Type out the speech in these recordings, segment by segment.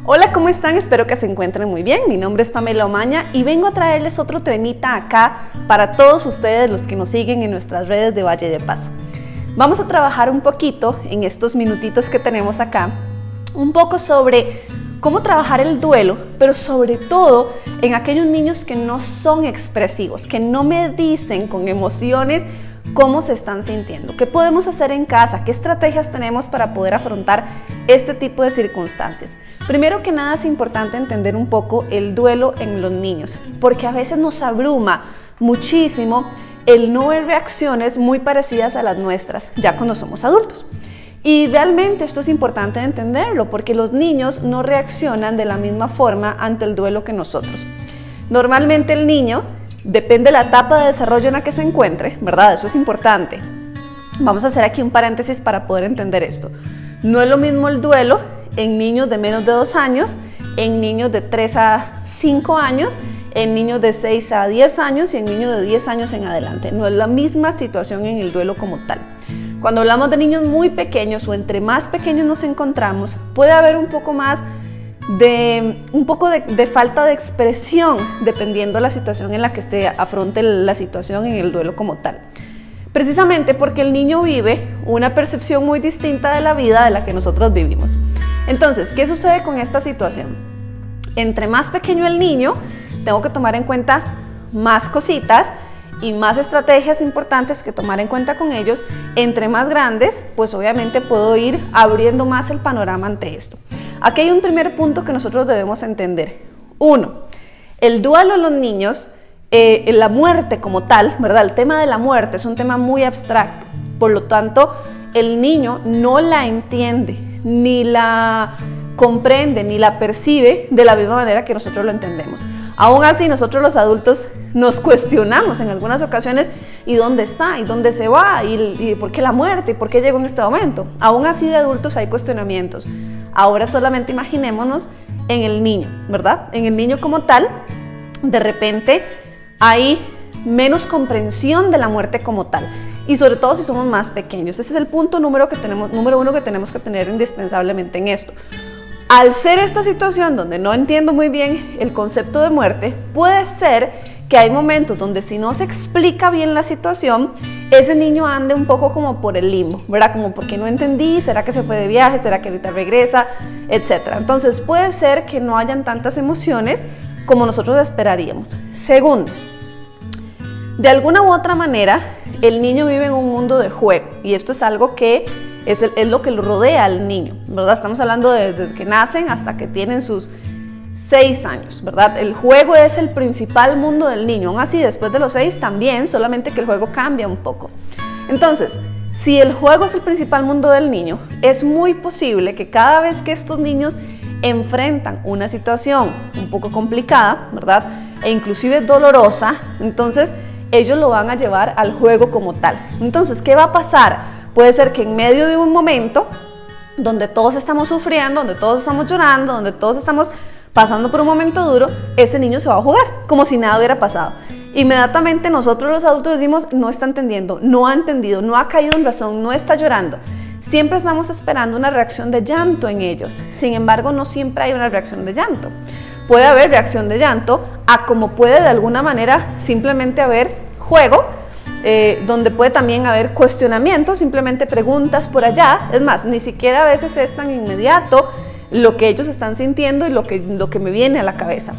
Hola, ¿cómo están? Espero que se encuentren muy bien. Mi nombre es Pamela Omaña y vengo a traerles otro temita acá para todos ustedes los que nos siguen en nuestras redes de Valle de Paz. Vamos a trabajar un poquito en estos minutitos que tenemos acá, un poco sobre cómo trabajar el duelo, pero sobre todo en aquellos niños que no son expresivos, que no me dicen con emociones cómo se están sintiendo, qué podemos hacer en casa, qué estrategias tenemos para poder afrontar este tipo de circunstancias. Primero que nada es importante entender un poco el duelo en los niños, porque a veces nos abruma muchísimo el no ver reacciones muy parecidas a las nuestras ya cuando somos adultos. Y realmente esto es importante entenderlo porque los niños no reaccionan de la misma forma ante el duelo que nosotros. Normalmente el niño, depende de la etapa de desarrollo en la que se encuentre, ¿verdad? Eso es importante. Vamos a hacer aquí un paréntesis para poder entender esto. No es lo mismo el duelo en niños de menos de 2 años, en niños de 3 a 5 años, en niños de 6 a 10 años y en niños de 10 años en adelante. No es la misma situación en el duelo como tal. Cuando hablamos de niños muy pequeños o entre más pequeños nos encontramos, puede haber un poco de falta de expresión dependiendo de la situación en la que afronte la situación en el duelo como tal. Precisamente porque el niño vive una percepción muy distinta de la vida de la que nosotros vivimos. Entonces, ¿qué sucede con esta situación? Entre más pequeño el niño, tengo que tomar en cuenta más cositas y más estrategias importantes que tomar en cuenta con ellos. Entre más grandes, pues obviamente puedo ir abriendo más el panorama ante esto. Aquí hay un primer punto que nosotros debemos entender. 1. El duelo en los niños, la muerte como tal, ¿verdad? El tema de la muerte es un tema muy abstracto. Por lo tanto, el niño no la entiende, ni la comprende, ni la percibe de la misma manera que nosotros lo entendemos. Aún así, nosotros los adultos nos cuestionamos en algunas ocasiones ¿y dónde está? ¿Y dónde se va? ¿Y por qué la muerte? ¿Y por qué llegó en este momento? Aún así de adultos hay cuestionamientos. Ahora solamente imaginémonos en el niño, ¿verdad? En el niño como tal, de repente hay menos comprensión de la muerte como tal. Y sobre todo si somos más pequeños. Ese es el punto número uno que tenemos que tener indispensablemente en esto. Al ser esta situación donde no entiendo muy bien el concepto de muerte, puede ser que hay momentos donde si no se explica bien la situación, ese niño ande un poco como por el limbo, ¿verdad? Como porque no entendí, ¿será que se fue de viaje? ¿Será que ahorita regresa? Etcétera. Entonces puede ser que no hayan tantas emociones como nosotros esperaríamos. Segundo, de alguna u otra manera, el niño vive en un mundo de juego y esto es algo que es lo que lo rodea al niño, ¿verdad? Estamos hablando desde que nacen hasta que tienen sus 6 años, ¿verdad? El juego es el principal mundo del niño, aún así después de los 6 también, solamente que el juego cambia un poco. Entonces, si el juego es el principal mundo del niño, es muy posible que cada vez que estos niños enfrentan una situación un poco complicada, ¿verdad? E inclusive dolorosa, entonces ellos lo van a llevar al juego como tal. Entonces, ¿qué va a pasar? Puede ser que en medio de un momento donde todos estamos sufriendo, donde todos estamos llorando, donde todos estamos pasando por un momento duro, ese niño se va a jugar como si nada hubiera pasado. Inmediatamente nosotros los adultos decimos, no está entendiendo, no ha entendido, no ha caído en razón, no está llorando. Siempre estamos esperando una reacción de llanto en ellos. Sin embargo, no siempre hay una reacción de llanto. Puede haber reacción de llanto a como puede de alguna manera simplemente haber juego, donde puede también haber cuestionamientos, simplemente preguntas por allá. Es más, ni siquiera a veces es tan inmediato lo que ellos están sintiendo y lo que me viene a la cabeza.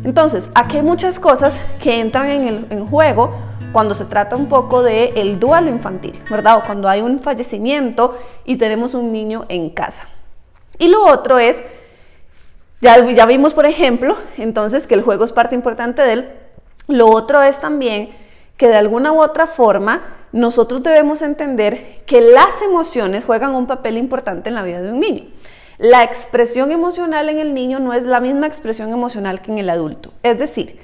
Entonces, aquí hay muchas cosas que entran en juego cuando se trata un poco del duelo infantil, ¿verdad? O cuando hay un fallecimiento y tenemos un niño en casa. Y lo otro es, ya vimos por ejemplo, entonces que el juego es parte importante de él. Lo otro es también que de alguna u otra forma nosotros debemos entender que las emociones juegan un papel importante en la vida de un niño. La expresión emocional en el niño no es la misma expresión emocional que en el adulto. Es decir,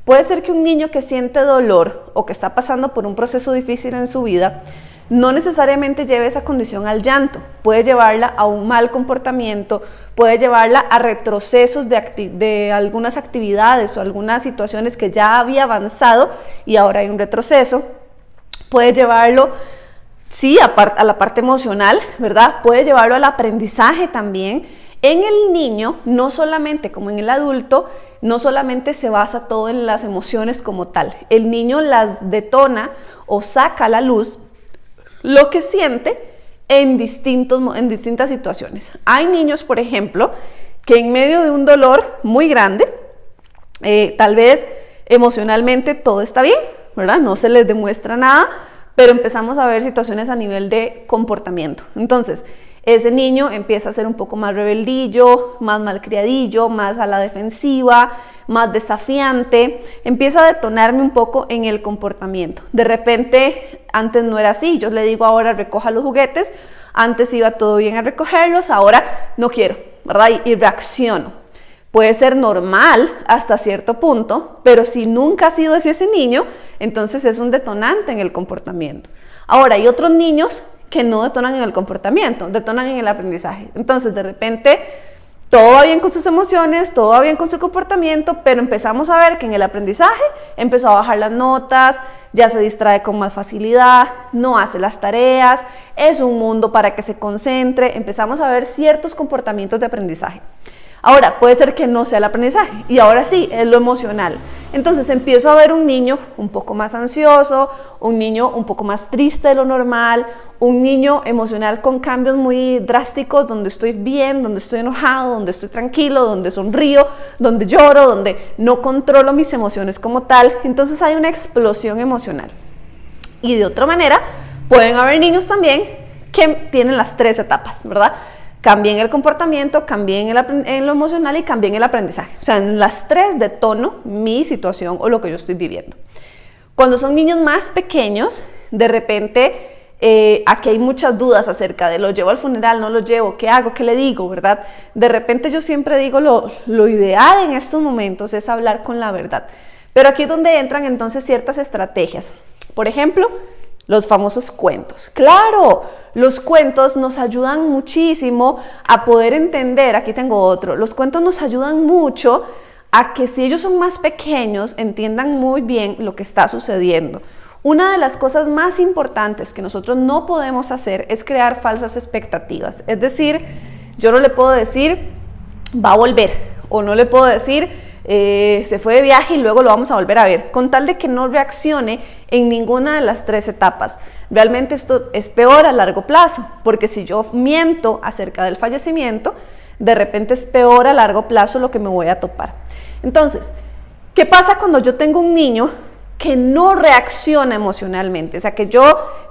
puede ser que un niño que siente dolor o que está pasando por un proceso difícil en su vida no necesariamente lleve esa condición al llanto, puede llevarla a un mal comportamiento, puede llevarla a retrocesos de algunas actividades o algunas situaciones que ya había avanzado y ahora hay un retroceso, puede llevarlo, sí, a la parte emocional, ¿verdad? Puede llevarlo al aprendizaje también En el niño, no solamente como en el adulto, no solamente se basa todo en las emociones como tal. El niño las detona o saca a la luz lo que siente en distintas situaciones. Hay niños, por ejemplo, que en medio de un dolor muy grande, tal vez emocionalmente todo está bien, ¿verdad? No se les demuestra nada, pero empezamos a ver situaciones a nivel de comportamiento. Entonces, ese niño empieza a ser un poco más rebeldillo, más malcriadillo, más a la defensiva, más desafiante, empieza a detonarme un poco en el comportamiento. De repente, antes no era así, yo le digo ahora recoja los juguetes, antes iba todo bien a recogerlos, ahora no quiero, ¿verdad? Y reacciono. Puede ser normal hasta cierto punto, pero si nunca ha sido así ese niño, entonces es un detonante en el comportamiento. Ahora, hay otros niños que no detonan en el comportamiento, detonan en el aprendizaje. Entonces, de repente, todo va bien con sus emociones, todo va bien con su comportamiento, pero empezamos a ver que en el aprendizaje empezó a bajar las notas, ya se distrae con más facilidad, no hace las tareas, es un mundo para que se concentre, empezamos a ver ciertos comportamientos de aprendizaje. Ahora, puede ser que no sea el aprendizaje y ahora sí, es lo emocional. Entonces empiezo a ver un niño un poco más ansioso, un niño un poco más triste de lo normal, un niño emocional con cambios muy drásticos, donde estoy bien, donde estoy enojado, donde estoy tranquilo, donde sonrío, donde lloro, donde no controlo mis emociones como tal. Entonces hay una explosión emocional. Y de otra manera, pueden haber niños también que tienen las tres etapas, ¿verdad? Cambié en el comportamiento, cambié en lo emocional y cambié en el aprendizaje. O sea, en las tres detono mi situación o lo que yo estoy viviendo. Cuando son niños más pequeños, de repente, aquí hay muchas dudas acerca de lo llevo al funeral, no lo llevo, qué hago, qué le digo, ¿verdad? De repente yo siempre digo lo ideal en estos momentos es hablar con la verdad. Pero aquí es donde entran entonces ciertas estrategias. Por ejemplo, los famosos cuentos. Claro, los cuentos nos ayudan muchísimo a poder entender, aquí tengo otro, los cuentos nos ayudan mucho a que si ellos son más pequeños entiendan muy bien lo que está sucediendo. Una de las cosas más importantes que nosotros no podemos hacer es crear falsas expectativas. Es decir, yo no le puedo decir va a volver o no le puedo decir se fue de viaje y luego lo vamos a volver a ver, con tal de que no reaccione en ninguna de las tres etapas. Realmente esto es peor a largo plazo, porque si yo miento acerca del fallecimiento, de repente es peor a largo plazo lo que me voy a topar. Entonces, ¿qué pasa cuando yo tengo un niño que no reacciona emocionalmente? O sea, que yo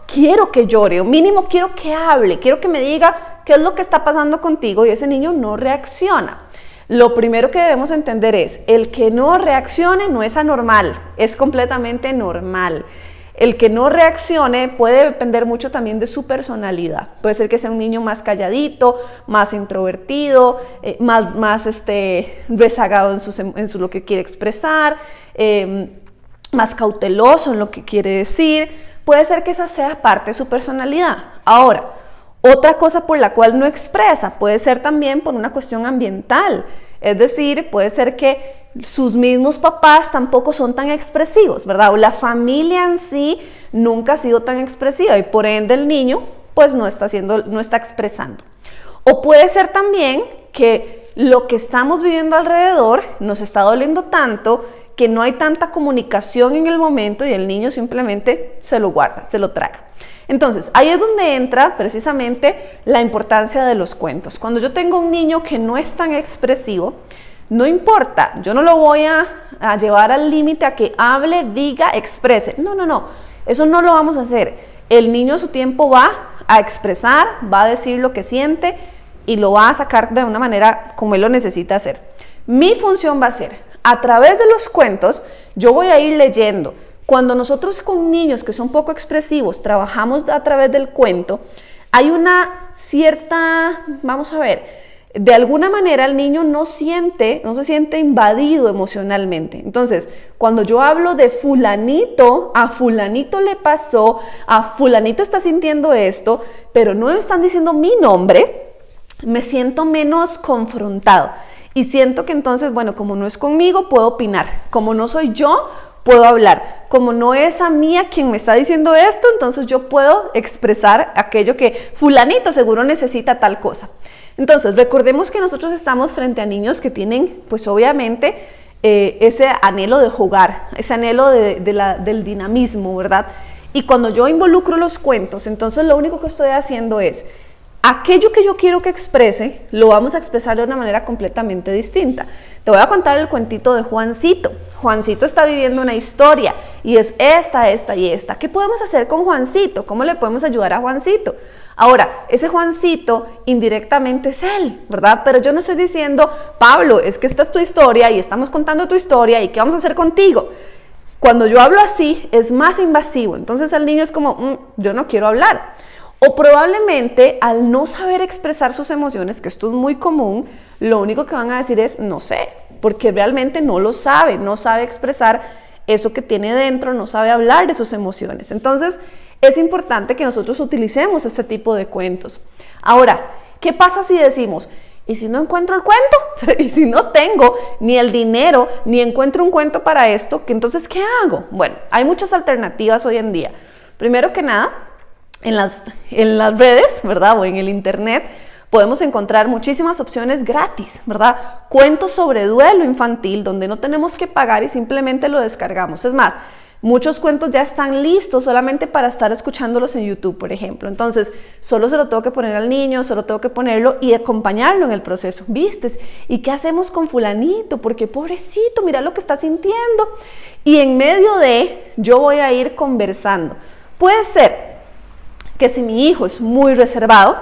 quiero que llore, o mínimo quiero que hable, quiero que me diga qué es lo que está pasando contigo y ese niño no reacciona. Lo primero que debemos entender es, el que no reaccione no es anormal, es completamente normal. El que no reaccione puede depender mucho también de su personalidad. Puede ser que sea un niño más calladito, más introvertido, más rezagado en lo que quiere expresar, más cauteloso en lo que quiere decir. Puede ser que esa sea parte de su personalidad. Ahora, otra cosa por la cual no expresa puede ser también por una cuestión ambiental, es decir, puede ser que sus mismos papás tampoco son tan expresivos, ¿verdad? O la familia en sí nunca ha sido tan expresiva y por ende el niño pues no está expresando. O puede ser también que lo que estamos viviendo alrededor nos está doliendo tanto que no hay tanta comunicación en el momento y el niño simplemente se lo guarda, se lo traga. Entonces, ahí es donde entra precisamente la importancia de los cuentos. Cuando yo tengo un niño que no es tan expresivo, no importa, yo no lo voy a llevar al límite a que hable, diga, exprese. No, eso no lo vamos a hacer. El niño a su tiempo va a expresar, va a decir lo que siente y lo va a sacar de una manera como él lo necesita hacer. Mi función va a ser, a través de los cuentos, yo voy a ir leyendo. Cuando nosotros con niños que son poco expresivos trabajamos a través del cuento, hay una cierta, vamos a ver, de alguna manera el niño no se siente invadido emocionalmente. Entonces, cuando yo hablo de fulanito, a fulanito le pasó, a fulanito está sintiendo esto, pero no me están diciendo mi nombre, me siento menos confrontado. Y siento que entonces, bueno, como no es conmigo, puedo opinar. Como no soy yo, puedo hablar. Como no es a mí a quien me está diciendo esto, entonces yo puedo expresar aquello que fulanito seguro necesita tal cosa. Entonces, recordemos que nosotros estamos frente a niños que tienen, pues obviamente, ese anhelo de jugar, ese anhelo del dinamismo, ¿verdad? Y cuando yo involucro los cuentos, entonces lo único que estoy haciendo es, aquello que yo quiero que exprese, lo vamos a expresar de una manera completamente distinta. Te voy a contar el cuentito de Juancito. Juancito está viviendo una historia y es esta y esta. ¿Qué podemos hacer con Juancito? ¿Cómo le podemos ayudar a Juancito? Ahora, ese Juancito indirectamente es él, ¿verdad? Pero yo no estoy diciendo, Pablo, es que esta es tu historia y estamos contando tu historia y ¿qué vamos a hacer contigo? Cuando yo hablo así, es más invasivo. Entonces el niño es como, yo no quiero hablar. O probablemente al no saber expresar sus emociones, que esto es muy común, lo único que van a decir es no sé, porque realmente no lo sabe, no sabe expresar eso que tiene dentro, no sabe hablar de sus emociones. Entonces es importante que nosotros utilicemos este tipo de cuentos. Ahora, ¿qué pasa si decimos, ¿y si no encuentro el cuento? ¿Y si no tengo ni el dinero, ni encuentro un cuento para esto? ¿Que entonces qué hago? Bueno, hay muchas alternativas hoy en día. Primero que nada, en las redes, ¿verdad? O en el internet, podemos encontrar muchísimas opciones gratis, ¿verdad? Cuentos sobre duelo infantil, donde no tenemos que pagar y simplemente lo descargamos. Es más, muchos cuentos ya están listos solamente para estar escuchándolos en YouTube, por ejemplo. Entonces, solo se lo tengo que poner al niño, solo tengo que ponerlo y acompañarlo en el proceso. ¿Vistes? ¿Y qué hacemos con fulanito? Porque pobrecito, mira lo que está sintiendo. Y en medio de, yo voy a ir conversando. Puede ser que si mi hijo es muy reservado,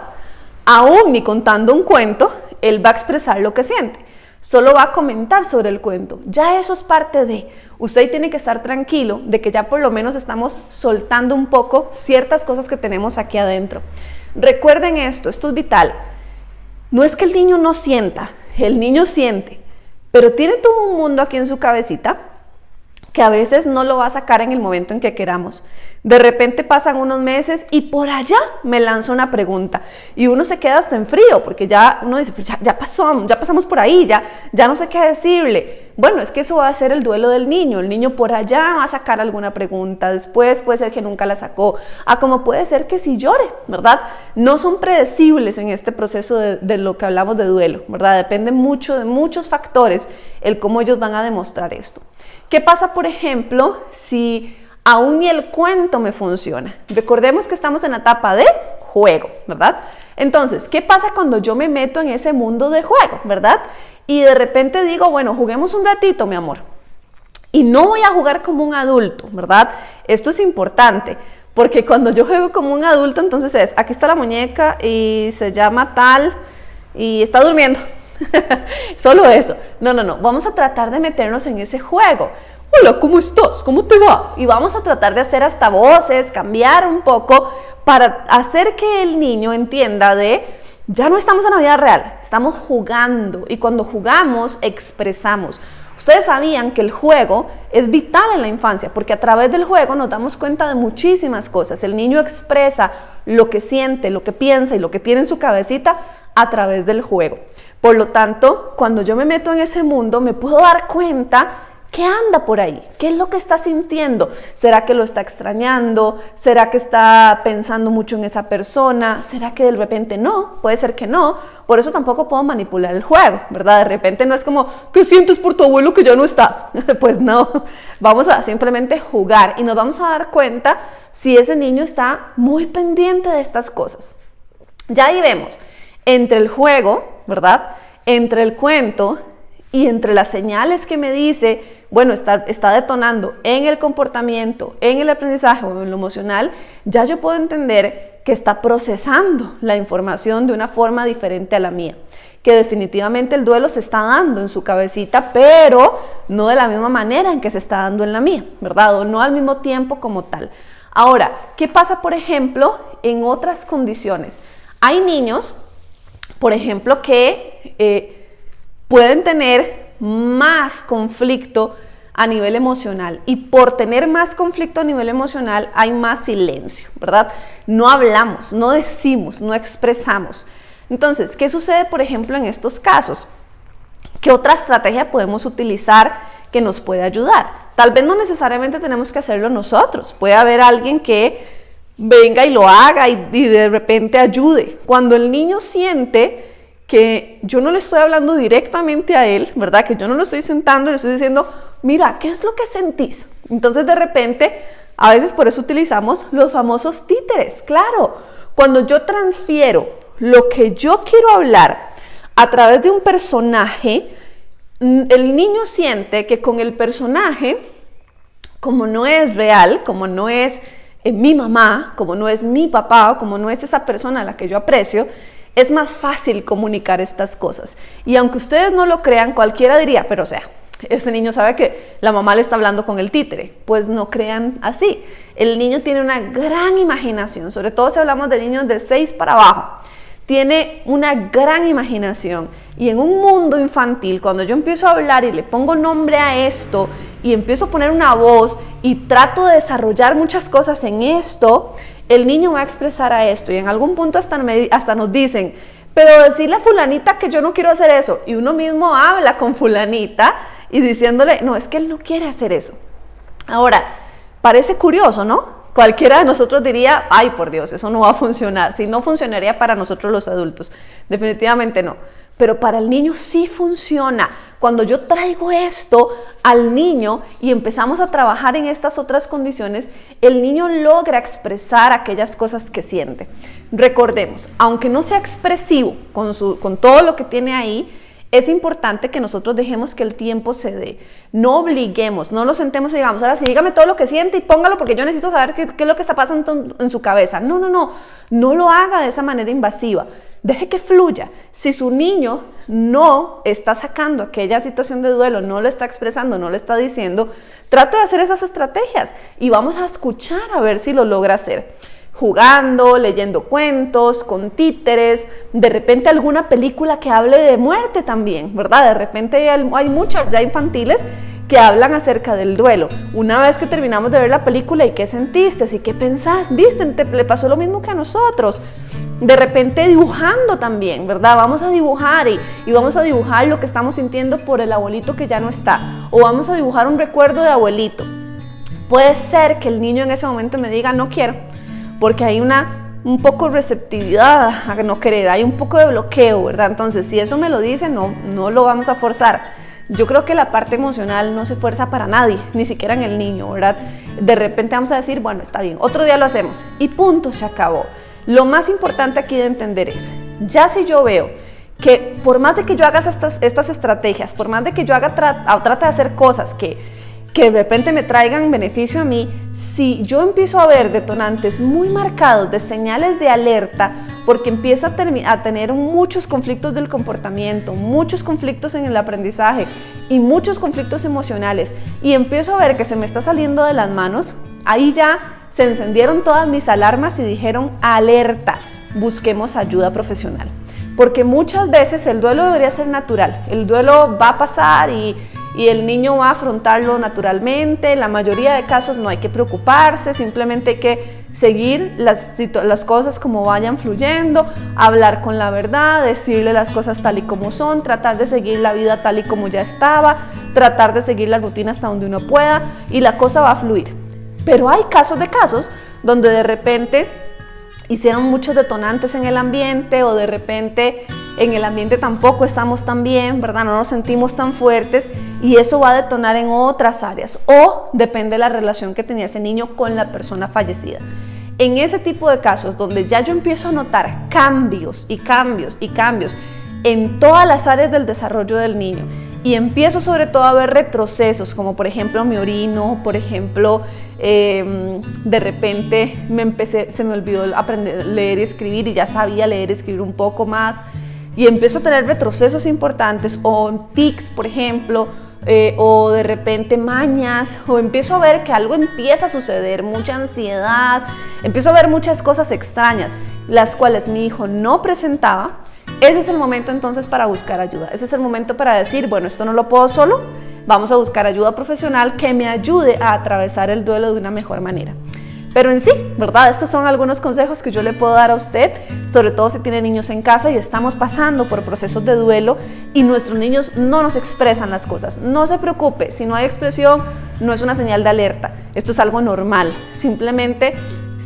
aún ni contando un cuento, él va a expresar lo que siente. Solo va a comentar sobre el cuento. Ya eso es parte de. Usted tiene que estar tranquilo de que ya por lo menos estamos soltando un poco ciertas cosas que tenemos aquí adentro. Recuerden esto es vital. No es que el niño no sienta, el niño siente, pero tiene todo un mundo aquí en su cabecita que a veces no lo va a sacar en el momento en que queramos. De repente pasan unos meses y por allá me lanza una pregunta y uno se queda hasta en frío porque ya uno dice, pues ya pasamos por ahí, ya no sé qué decirle. Bueno, es que eso va a ser el duelo del niño. El niño por allá va a sacar alguna pregunta, después puede ser que nunca la sacó, como puede ser que sí llore, ¿verdad? No son predecibles en este proceso de lo que hablamos de duelo, ¿verdad? Depende mucho de muchos factores el cómo ellos van a demostrar esto. ¿Qué pasa, por ejemplo, si aún ni el cuento me funciona? Recordemos que estamos en la etapa de juego, ¿verdad? Entonces, ¿qué pasa cuando yo me meto en ese mundo de juego, ¿verdad? Y de repente digo, bueno, juguemos un ratito, mi amor. Y no voy a jugar como un adulto, ¿verdad? Esto es importante, porque cuando yo juego como un adulto, entonces aquí está la muñeca y se llama tal y está durmiendo. Solo eso. No, vamos a tratar de meternos en ese juego. Hola, ¿cómo estás? ¿Cómo te va? Y vamos a tratar de hacer hasta voces, cambiar un poco para hacer que el niño entienda ya no estamos en la vida real, estamos jugando y cuando jugamos expresamos. Ustedes sabían que el juego es vital en la infancia porque a través del juego nos damos cuenta de muchísimas cosas. El niño expresa lo que siente, lo que piensa y lo que tiene en su cabecita a través del juego. Por lo tanto, cuando yo me meto en ese mundo, me puedo dar cuenta qué anda por ahí, qué es lo que está sintiendo. ¿Será que lo está extrañando? ¿Será que está pensando mucho en esa persona? ¿Será que de repente no? Puede ser que no. Por eso tampoco puedo manipular el juego, ¿verdad? De repente no es como, ¿qué sientes por tu abuelo que ya no está? Pues no, vamos a simplemente jugar y nos vamos a dar cuenta si ese niño está muy pendiente de estas cosas. Ya ahí vemos, entre el juego, ¿verdad? Entre el cuento y entre las señales que me dice, bueno, está detonando en el comportamiento, en el aprendizaje o en lo emocional, ya yo puedo entender que está procesando la información de una forma diferente a la mía, que definitivamente el duelo se está dando en su cabecita, pero no de la misma manera en que se está dando en la mía, ¿verdad? O no al mismo tiempo como tal. Ahora, ¿qué pasa, por ejemplo, en otras condiciones? Hay niños, por ejemplo, que pueden tener más conflicto a nivel emocional y por tener más conflicto a nivel emocional hay más silencio, ¿verdad? No hablamos, no decimos, no expresamos. Entonces, ¿qué sucede, por ejemplo, en estos casos? ¿Qué otra estrategia podemos utilizar que nos puede ayudar? Tal vez no necesariamente tenemos que hacerlo nosotros, puede haber alguien que venga y lo haga y de repente ayude. Cuando el niño siente que yo no le estoy hablando directamente a él, ¿verdad? Que yo no lo estoy sentando y le estoy diciendo, mira, ¿qué es lo que sentís? Entonces de repente, a veces por eso utilizamos los famosos títeres. Claro, cuando yo transfiero lo que yo quiero hablar a través de un personaje, el niño siente que con el personaje, como no es real, como no es mi mamá, como no es mi papá, o como no es esa persona a la que yo aprecio, es más fácil comunicar estas cosas. Y aunque ustedes no lo crean, cualquiera diría, pero o sea, este niño sabe que la mamá le está hablando con el títere. Pues no crean así. El niño tiene una gran imaginación, sobre todo si hablamos de niños de 6 para abajo. Tiene una gran imaginación, y en un mundo infantil, cuando yo empiezo a hablar y le pongo nombre a esto y empiezo a poner una voz y trato de desarrollar muchas cosas en esto, el niño va a expresar a esto, y en algún punto hasta nos dicen, pero decirle a fulanita que yo no quiero hacer eso, y uno mismo habla con fulanita y diciéndole, no, es que él no quiere hacer eso. Ahora, parece curioso, ¿no? Cualquiera de nosotros diría, ay, por Dios, eso no va a funcionar. Si no funcionaría para nosotros los adultos, definitivamente no. Pero para el niño sí funciona. Cuando yo traigo esto al niño y empezamos a trabajar en estas otras condiciones, el niño logra expresar aquellas cosas que siente. Recordemos, aunque no sea expresivo con todo lo que tiene ahí, es importante que nosotros dejemos que el tiempo se dé. No obliguemos, no lo sentemos y digamos, ahora sí, dígame todo lo que siente y póngalo porque yo necesito saber qué es lo que está pasando en su cabeza. No lo haga de esa manera invasiva. Deje que fluya. Si su niño no está sacando aquella situación de duelo, no lo está expresando, no lo está diciendo, trate de hacer esas estrategias y vamos a escuchar a ver si lo logra hacer. Jugando, leyendo cuentos, con títeres, de repente alguna película que hable de muerte también, ¿verdad? De repente hay muchas ya infantiles que hablan acerca del duelo. Una vez que terminamos de ver la película, ¿y qué sentiste? ¿Y qué pensás? ¿Viste? ¿Le pasó lo mismo que a nosotros? De repente dibujando también, ¿verdad? Vamos a dibujar y vamos a dibujar lo que estamos sintiendo por el abuelito que ya no está, o vamos a dibujar un recuerdo de abuelito. Puede ser que el niño en ese momento me diga, no quiero, porque hay un poco receptividad a no querer, hay un poco de bloqueo, ¿verdad? Entonces, si eso me lo dice, no lo vamos a forzar. Yo creo que la parte emocional no se fuerza para nadie, ni siquiera en el niño, ¿verdad? De repente vamos a decir, bueno, está bien, otro día lo hacemos y punto, se acabó. Lo más importante aquí de entender es, ya si yo veo que por más de que yo haga estas estrategias, por más de que yo trate de hacer cosas que de repente me traigan beneficio a mí, si yo empiezo a ver detonantes muy marcados de señales de alerta, porque empieza a tener muchos conflictos del comportamiento, muchos conflictos en el aprendizaje y muchos conflictos emocionales, y empiezo a ver que se me está saliendo de las manos, ahí ya se encendieron todas mis alarmas y dijeron, alerta, busquemos ayuda profesional. Porque muchas veces el duelo debería ser natural, el duelo va a pasar y el niño va a afrontarlo naturalmente. En la mayoría de casos no hay que preocuparse, simplemente hay que seguir las cosas como vayan fluyendo, hablar con la verdad, decirle las cosas tal y como son, tratar de seguir la vida tal y como ya estaba, tratar de seguir la rutina hasta donde uno pueda y la cosa va a fluir. Pero hay casos donde de repente hicieron muchos detonantes en el ambiente, o de repente en el ambiente tampoco estamos tan bien, ¿verdad? No nos sentimos tan fuertes, y eso va a detonar en otras áreas, o depende de la relación que tenía ese niño con la persona fallecida. En ese tipo de casos donde ya yo empiezo a notar cambios en todas las áreas del desarrollo del niño, y empiezo sobre todo a ver retrocesos, como por ejemplo me orino, por ejemplo de repente se me olvidó aprender a leer y escribir y ya sabía leer y escribir un poco más, y empiezo a tener retrocesos importantes, o tics por ejemplo, o de repente mañas, o empiezo a ver que algo empieza a suceder, mucha ansiedad, empiezo a ver muchas cosas extrañas, las cuales mi hijo no presentaba. Ese es el momento entonces para buscar ayuda. Ese es el momento para decir, bueno, esto no lo puedo solo, vamos a buscar ayuda profesional que me ayude a atravesar el duelo de una mejor manera. Pero en sí, ¿verdad? Estos son algunos consejos que yo le puedo dar a usted, sobre todo si tiene niños en casa y estamos pasando por procesos de duelo y nuestros niños no nos expresan las cosas. No se preocupe, si no hay expresión, no es una señal de alerta. Esto es algo normal. Simplemente,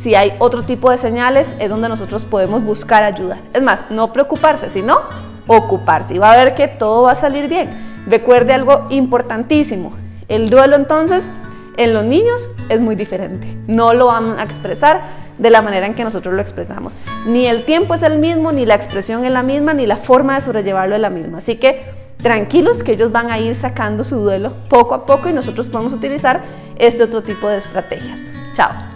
si hay otro tipo de señales, es donde nosotros podemos buscar ayuda. Es más, no preocuparse, sino ocuparse y va a ver que todo va a salir bien. Recuerde algo importantísimo, el duelo entonces en los niños es muy diferente, no lo van a expresar de la manera en que nosotros lo expresamos, ni el tiempo es el mismo, ni la expresión es la misma, ni la forma de sobrellevarlo es la misma, así que tranquilos que ellos van a ir sacando su duelo poco a poco y nosotros podemos utilizar este otro tipo de estrategias. Chao.